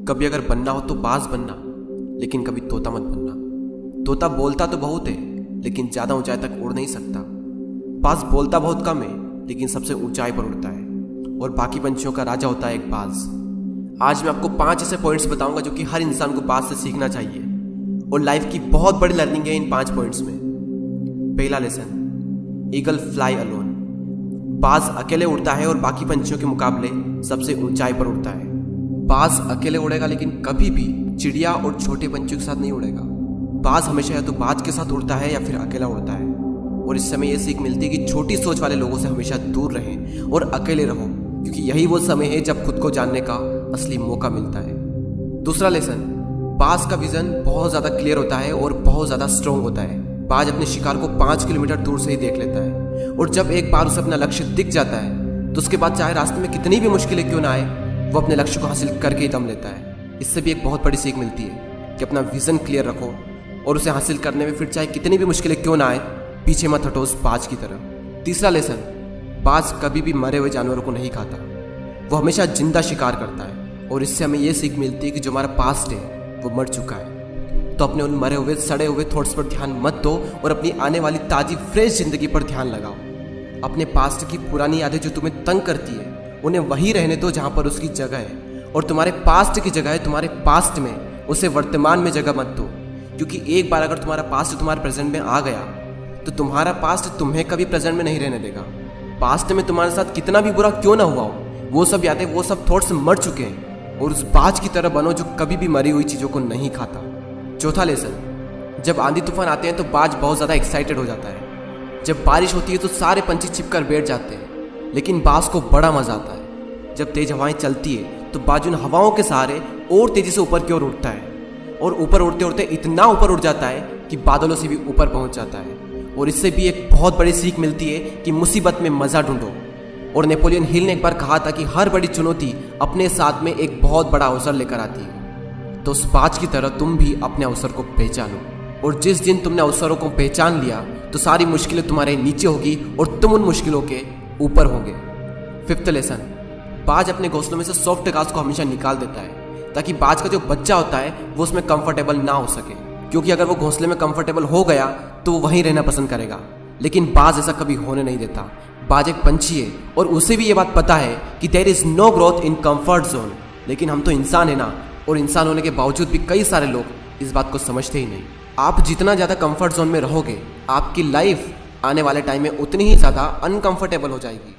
कभी अगर बनना हो तो बाज बनना, लेकिन कभी तोता मत बनना। तोता बोलता तो बहुत है, लेकिन ज्यादा ऊंचाई तक उड़ नहीं सकता। बाज बोलता बहुत कम है, लेकिन सबसे ऊंचाई पर उड़ता है, और बाकी पंछियों का राजा होता है एक बाज। आज मैं आपको 5 ऐसे पॉइंट्स बताऊंगा जो कि हर इंसान को बाज से सीखना चाहिए, और लाइफ की बहुत बड़ी लर्निंग है इन 5 पॉइंट्स में। पहला लेसन, ईगल फ्लाई अलोन। बाज अकेले उड़ता है और बाकी पंछियों के मुकाबले सबसे ऊंचाई पर उड़ता है। बाज अकेले उड़ेगा, लेकिन कभी भी चिड़िया और छोटे पंछियों के साथ नहीं उड़ेगा। बाज हमेशा या तो बाज के साथ उड़ता है या फिर अकेला उड़ता है, और इस समय यह सीख मिलती है कि छोटी सोच वाले लोगों से हमेशा दूर रहें और अकेले रहो, क्योंकि यही वो समय है जब खुद को जानने का असली मौका मिलता है। दूसरा लेसन, बाज का विजन बहुत ज्यादा क्लियर होता है और बहुत ज्यादा स्ट्रॉन्ग होता है। बाज अपने शिकार को 5 किलोमीटर दूर से ही देख लेता है, और जब एक बार उसे अपना लक्ष्य दिख जाता है तो उसके बाद चाहे रास्ते में कितनी भी मुश्किलें क्यों ना आए, वो अपने लक्ष्य को हासिल करके ही दम लेता है। इससे भी एक बहुत बड़ी सीख मिलती है कि अपना विजन क्लियर रखो, और उसे हासिल करने में फिर चाहे कितनी भी मुश्किलें क्यों ना आए, पीछे मत हटो उस बाज की तरह। तीसरा लेसन, बाज कभी भी मरे हुए जानवरों को नहीं खाता, वो हमेशा जिंदा शिकार करता है, और इससे हमें यह सीख मिलती है कि जो हमारा पास्ट है वो मर चुका है, तो अपने उन मरे हुए सड़े हुए थॉट्स पर ध्यान मत दो और अपनी आने वाली ताजी फ्रेश जिंदगी पर ध्यान लगाओ। अपने पास्ट की पुरानी यादें जो तुम्हें तंग करती है, उन्हें वहीं रहने दो जहां पर उसकी जगह है, और तुम्हारे पास्ट की जगह है तुम्हारे पास्ट में, उसे वर्तमान में जगह मत दो। क्योंकि एक बार अगर तुम्हारा पास्ट तुम्हारे प्रेजेंट में आ गया तो तुम्हारा पास्ट तुम्हें कभी प्रेजेंट में नहीं रहने देगा। पास्ट में तुम्हारे साथ कितना भी बुरा क्यों ना हुआ हो, वो सब यादें, वो सब थॉट्स मर चुके हैं, और उस बाज की तरह बनो जो कभी भी मरी हुई चीजों को नहीं खाता। चौथा लेसन, जब आंधी तूफान आते हैं तो बाज बहुत ज़्यादा एक्साइटेड हो जाता है। जब बारिश होती है तो सारे पंछी छिपकर बैठ जाते हैं, लेकिन बाज को बड़ा मजा आता है। जब तेज हवाएं चलती है तो बाज उन हवाओं के सहारे और तेजी से ऊपर की ओर उठता है, और ऊपर उड़ते उड़ते इतना ऊपर उड़ जाता है कि बादलों से भी ऊपर पहुंच जाता है। और इससे भी एक बहुत बड़ी सीख मिलती है कि मुसीबत में मजा ढूंढो। और नेपोलियन हिल ने एक बार कहा था कि हर बड़ी चुनौती अपने साथ में एक बहुत बड़ा अवसर लेकर आती है। तो उस बाज की तरह तुम भी अपने अवसर को पहचानो, और जिस दिन तुमने अवसरों को पहचान लिया तो सारी मुश्किलें तुम्हारे नीचे होगी और तुम उन मुश्किलों के ऊपर होगे। फिफ्थ लेसन, बाज अपने घोंसलों में से सॉफ्ट घास को हमेशा निकाल देता है, ताकि बाज का जो बच्चा होता है वो उसमें कंफर्टेबल ना हो सके, क्योंकि अगर वो घोंसले में कंफर्टेबल हो गया तो वो वहीं रहना पसंद करेगा। लेकिन बाज ऐसा कभी होने नहीं देता। बाज एक पंछी है, और उसे भी ये बात पता है कि there is no growth in comfort zone. लेकिन हम तो इंसान है ना, और इंसान होने के बावजूद भी कई सारे लोग इस बात को समझते ही नहीं। आप जितना ज़्यादा कंफर्ट जोन में रहोगे, आपकी लाइफ आने वाले टाइम में उतनी ही ज़्यादा अनकंफर्टेबल हो जाएगी।